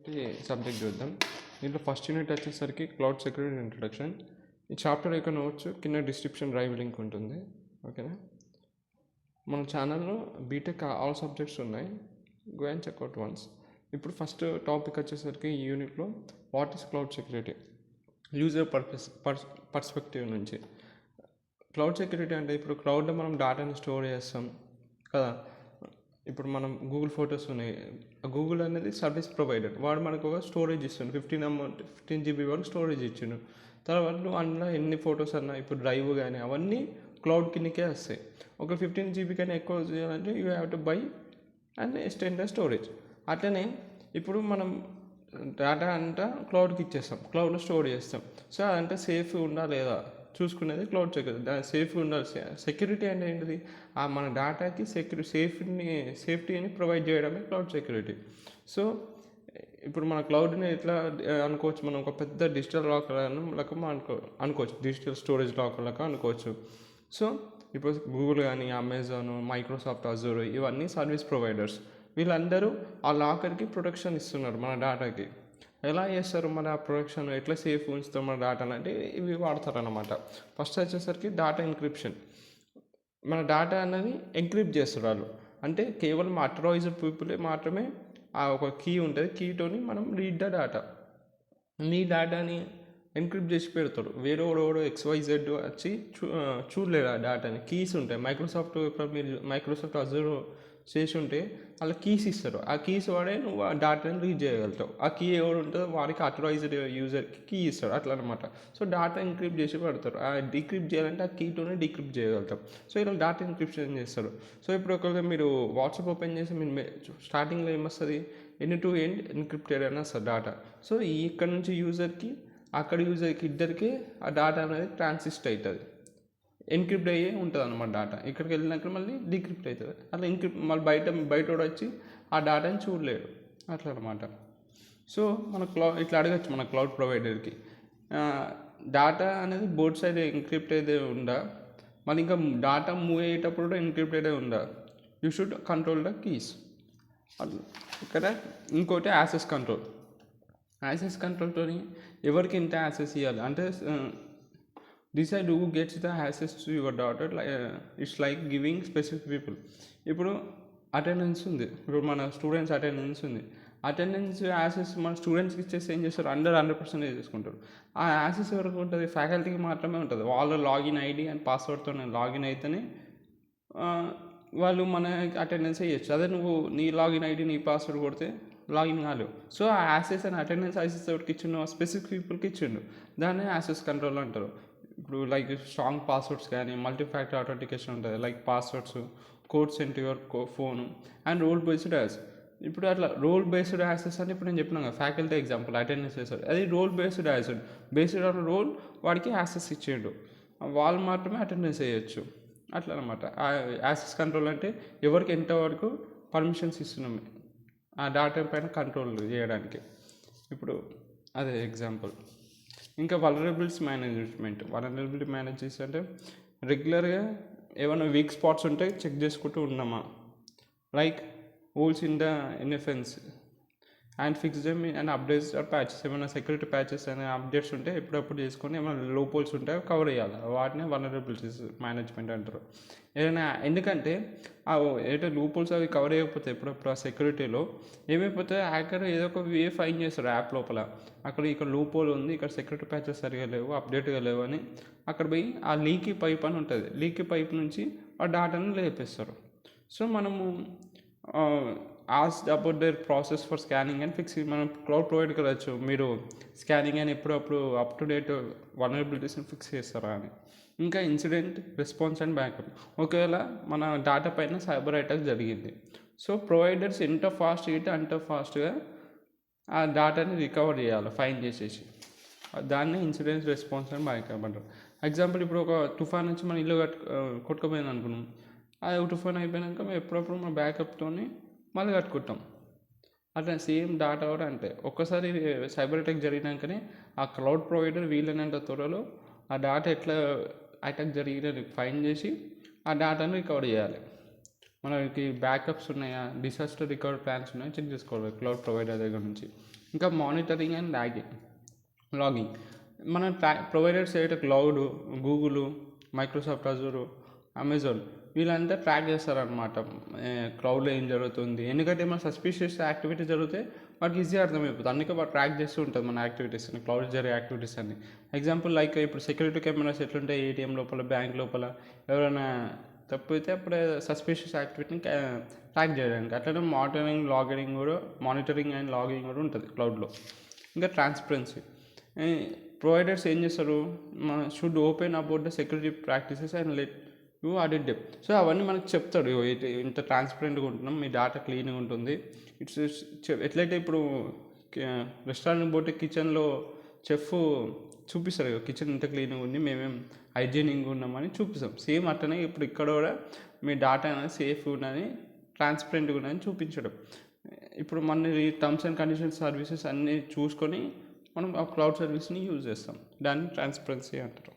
Subject చూద్దాం. దీంట్లో first unit వచ్చేసరికి క్లౌడ్ సెక్యూరిటీ ఇంట్రడక్షన్. ఈ చాప్టర్ యొక్క నోట్స్ కింద డిస్క్రిప్షన్ డ్రైవ్ లింక్ ఉంటుంది. ఓకేనా. మన ఛానల్లో బీటెక్ ఆల్ సబ్జెక్ట్స్ ఉన్నాయి. Go and checkout once. ఇప్పుడు ఫస్ట్ టాపిక్ వచ్చేసరికి ఈ యూనిట్లో what is cloud security user perspective నుంచి. క్లౌడ్ సెక్యూరిటీ అంటే ఇప్పుడు క్లౌడ్లో మనం డేటాని స్టోర్ చేస్తాం కదా. ఇప్పుడు మనం గూగుల్ ఫొటోస్ ఉన్నాయి. గూగుల్ అనేది సర్వీస్ ప్రొవైడర్. వాడు మనకు ఒక స్టోరేజ్ ఇస్తుండు. 15 GB వరకు స్టోరేజ్ ఇచ్చిండు. తర్వాత నువ్వు అందులో ఎన్ని ఫొటోస్ అన్నా ఇప్పుడు డ్రైవ్ కానీ అవన్నీ క్లౌడ్ కిందకే వస్తాయి. ఒక 15 GB కన్నా ఎక్కువ చేయాలంటే you have to buy and extend the storage. అట్లనే ఇప్పుడు మనం డేటా అంతా క్లౌడ్కి ఇచ్చేస్తాం, క్లౌడ్లో స్టోర్ చేస్తాం. సో అదంతా సేఫ్ ఉందా లేదా చూసుకునేది క్లౌడ్ సెక్యూరిటీ. సేఫ్గా ఉండాలి. సెక్యూరిటీ అంటే ఏంటిది, మన డేటాకి సేఫ్టీని ప్రొవైడ్ చేయడమే క్లౌడ్ సెక్యూరిటీ. సో ఇప్పుడు మన క్లౌడ్ని ఎట్లా అనుకోవచ్చు, మనం ఒక పెద్ద డిజిటల్ లాకర్ అనుకోవచ్చు, డిజిటల్ స్టోరేజ్ లాకర్ లాగా అనుకోవచ్చు. సో ఇప్పుడు గూగుల్ కానీ అమెజాన్, మైక్రోసాఫ్ట్ అజూర్ ఇవన్నీ సర్వీస్ ప్రొవైడర్స్. వీళ్ళందరూ ఆ లాకర్కి ప్రొటెక్షన్ ఇస్తున్నారు మన డేటాకి. ఎలా చేస్తారు మన ప్రొటెక్షన్, ఎట్లా సేఫ్ ఉంచుతాం మన డేటాను అంటే ఇవి వాడతారన్నమాట. ఫస్ట్ వచ్చేసరికి డేటా ఎన్క్రిప్షన్. మన డేటా అనేది ఎన్క్రిప్ట్ చేస్తారు వాళ్ళు. అంటే కేవలం అథరైజ్డ్ పీపులే మాత్రమే ఆ ఒక కీ ఉంటుంది, కీతోని మనం రీడ్ ద డేటా. నీ డేటాని ఎన్క్రిప్ట్ చేసి పెడతాడు. వేరే XYZ వచ్చి చూడలేరు ఆ డేటాని. కీస్ ఉంటాయి. మైక్రోసాఫ్ట్ అజూర్ చేసి ఉంటే అలా కీస్ ఇస్తారు. ఆ కీస్ వాడే నువ్వు ఆ డేటాని రీడ్ చేయగలుగుతావు. ఆ కీ ఎవరు ఉంటుందో వాడికి అథరైజ్డ్ యూజర్కి కీ ఇస్తారు అట్లా అనమాట. సో డేటా ఎన్క్రిప్ట్ చేసి పెడతారు. ఆ డీక్రిప్ట్ చేయాలంటే ఆ కీతోనే డీక్రిప్ట్ చేయగలుగుతాం. సో ఇలా డేటా ఎన్క్రిప్షన్ చేస్తారు. సో ఇప్పుడు ఒకవేళ మీరు వాట్సాప్ ఓపెన్ చేసి మీరు స్టార్టింగ్లో ఏమొస్తుంది, ఎండ్ టు ఎండ్ ఎన్క్రిప్టెడ్ అని వస్తుంది డేటా. సో ఇక్కడ నుంచి యూజర్కి అక్కడ యూజర్కి ఇద్దరికి ఆ డేటా అనేది ట్రాన్సిస్ట్ అవుతుంది, ఎన్క్రిప్ట్ అయ్యే ఉంటుంది అనమాట డేటా. ఇక్కడికి వెళ్ళినాక మళ్ళీ డీక్రిప్ట్ అవుతుంది. అట్లా మళ్ళీ బయట వచ్చి ఆ డేటాని చూడలేడు అట్లా అనమాట. సో మన ఇట్లా అడగచ్చు మన క్లౌడ్ ప్రొవైడర్కి, డేటా అనేది బోత్ సైడ్ ఎన్క్రిప్ట్ అయితే ఉందా, మళ్ళీ ఇంకా డేటా మూవ్ అయ్యేటప్పుడు కూడా ఎన్క్రిప్టెడ్ ఉందా, you should control the keys. ఇక్కడ ఇంకోటి యాక్సెస్ కంట్రోల్. యాక్సెస్ కంట్రోల్తో ఎవరికి ఎంత యాక్సెస్ ఇవ్వాలి అంటే decide who gets the access to your data. It's like giving specific people. ఇప్పుడు అటెండెన్స్ ఉంది, ఇప్పుడు మన స్టూడెంట్స్ అటెండెన్స్ ఉంది. అటెండెన్స్ యాక్సెస్ మన స్టూడెంట్స్కి ఇచ్చేసి ఏం చేస్తారు, 100% చేసుకుంటారు. ఆ యాక్సెస్ ఎవరికి ఉంటుంది, ఫ్యాకల్టీకి మాత్రమే ఉంటుంది. వాళ్ళ లాగిన్ ఐడి అండ్ పాస్వర్డ్తో లాగిన్ అయితేనే వాళ్ళు మన అటెండెన్స్ వేయచ్చు. అదే నువ్వు నీ లాగిన్ ఐడి నీ పాస్వర్డ్ కొడితే లాగిన్ కాలేవు. సో ఆ యాక్సెస్ అండ్ అటెండెన్స్ యాక్సెస్ ఎవరికి ఇచ్చిండు, స్పెసిఫిక్ పీపుల్కి ఇచ్చిండు. దాన్ని యాక్సెస్ కంట్రోల్ అంటారు. ఇప్పుడు లైక్ స్ట్రాంగ్ పాస్వర్డ్స్ కానీ మల్టీ ఫ్యాక్టర్ అథెంటికేషన్ ఉంటుంది, like passwords, codes in your phone and role based access. ఇప్పుడు అట్లా రోల్ బేస్డ్ యాక్సెస్ అని ఇప్పుడు నేను చెప్పినాను కదా, ఫ్యాకల్టీ ఎగ్జాంపుల్ అటెండెన్స్ చేస్తారు, అది role based access. Based on role వాడికి యాక్సెస్ ఇచ్చేయండు, వాళ్ళు మాత్రమే అటెండెన్స్ వేయచ్చు అట్లా అనమాట. ఆ యాక్సెస్ కంట్రోల్ అంటే ఎవరికి ఎంతవరకు పర్మిషన్స్ ఇస్తున్నాం ఆ డేటా పైన కంట్రోల్ చేయడానికి. ఇప్పుడు అదే ఎగ్జాంపుల్. ఇంకా వలనరబిలిటీ మేనేజ్మెంట్ అంటే రెగ్యులర్గా ఏమైనా వీక్ స్పాట్స్ ఉంటే చెక్ చేసుకుంటూ ఉన్నామా, like holes in the NFNs and fix them and updates or patches. ఏమైనా సెక్యూరిటీ ప్యాచెస్ అనే అప్డేట్స్ ఉంటే ఎప్పుడప్పుడు చేసుకొని ఏమైనా లోపోల్స్ ఉంటే కవర్ చేయాలి. వాటిని వలనరబిలిటీస్ మేనేజ్మెంట్ అంటారు. ఏదైనా ఎందుకంటే ఏదో లూపోల్స్ అవి కవర్ చేయకపోతే ఎప్పుడప్పుడు ఆ సెక్యూరిటీలో ఏమైపోతే హ్యాకర్ ఏదో ఒక వే ఫైన్ చేస్తారు యాప్ లోపల. ఇక్కడ లూపోల్ ఉంది, ఇక్కడ సెక్యూరిటీ ప్యాచెస్ సరిగా లేవు, అప్డేట్గా లేవు అని అక్కడ పోయి ఆ లీకీ పైప్ అని ఉంటుంది, లీకీ పైప్ నుంచి ఆ డేటాను లేపేస్తారు. సో మనము ask about their process for scanning and fixing. మనం క్లౌడ్ ప్రొవైడ్ చేయవచ్చు, మీరు స్కానింగ్ అని ఎప్పుడప్పుడు అప్ టు డేట్ వలనరబిలిటీస్ని ఫిక్స్ చేస్తారా అని. ఇంకా ఇన్సిడెంట్ రెస్పాన్స్ అండ్ బ్యాకప్. ఒకవేళ మన డేటా పైన సైబర్ అటాక్ జరిగింది, సో ప్రొవైడర్స్ ఎంత ఫాస్ట్ అయితే అంత ఫాస్ట్గా ఆ డేటాని రికవర్ చేయాలి ఫైన్ చేసేసి. దాన్ని ఇన్సిడెంట్ రెస్పాన్స్ అండ్ బ్యాకప్ అంటారు. ఎగ్జాంపుల్ ఇప్పుడు ఒక తుఫాన్ నుంచి మన ఇల్లు కొట్టుకుపోయింది అనుకున్నాం, అది తుఫాన్ అయిపోయాక మేము ఎప్పుడప్పుడు మన బ్యాకప్తో మళ్ళీ కట్టుకుంటాం. అట్లా సేమ్ డేటా కూడా అంటే ఒక్కసారి సైబర్ అటాక్ జరిగినాకనే ఆ క్లౌడ్ ప్రొవైడర్ వీలైనంత త్వరలో ఆ డేటా ఎట్లా అటాక్ జరిగిన ఫైన్ చేసి ఆ డేటాను రికవర్ చేయాలి. మనకి బ్యాకప్స్ ఉన్నాయా, డిసాస్టర్ రికవరీ ప్లాన్స్ ఉన్నాయా చెక్ చేసుకోవాలి క్లౌడ్ ప్రొవైడర్ దగ్గర నుంచి. ఇంకా మానిటరింగ్ అండ్ లాగింగ్ మన ప్రొవైడర్స్ ఏదైతే cloud, Google, Microsoft Azure, Amazon వీళ్ళంతా ట్రాక్ చేస్తారనమాట క్లౌడ్లో ఏం జరుగుతుంది. ఎందుకంటే మన సస్పిషియస్ యాక్టివిటీ జరిగితే వాటికి ఈజీ అర్థమైపోతుంది. అందుకే వాడు ట్రాక్ చేస్తూ ఉంటుంది మన యాక్టివిటీస్, క్లౌడ్ జరిగే యాక్టివిటీస్ అన్ని. ఎగ్జాంపుల్ లైక్ ఇప్పుడు సెక్యూరిటీ కెమెరాస్ ఎట్లుంటాయి ఏటీఎం లోపల, బ్యాంక్ లోపల ఎవరైనా తప్పితే అప్పుడే సస్పిషియస్ యాక్టివిటీని ట్రాక్ చేయడానికి. అట్లనే మానిటరింగ్ అండ్ లాగింగ్ కూడా ఉంటుంది క్లౌడ్లో. ఇంకా ట్రాన్స్పరెన్సీ ప్రొవైడర్స్ ఏం చేస్తారు, should open about the security practices and let you audit dep. So అవన్నీ మనకు చెప్తాడు, ఇంత ట్రాన్స్పరెంట్గా ఉంటున్నాం, మీ డేటా క్లీన్గా ఉంటుంది. ఎట్లయితే ఇప్పుడు రెస్టారెంట్ పోతే కిచెన్లో చెఫ్ చూపిస్తారు కదా, కిచెన్ ఇంత క్లీన్గా ఉంది, మేమేం హైజీనిక్గా ఉన్నామని చూపిస్తాం. సేమ్ అట్లనే ఇప్పుడు ఇక్కడ కూడా మీ డేటా అనేది సేఫ్గా ఉన్నది, ట్రాన్స్పరెంట్గా ఉన్నదని చూపించడం. ఇప్పుడు మన టర్మ్స్ అండ్ కండిషన్స్ సర్వీసెస్ అన్నీ చూసుకొని మనం ఆ క్లౌడ్ సర్వీస్ని యూజ్ చేస్తాం. దాన్ని ట్రాన్స్పరెన్సీ అంటారు.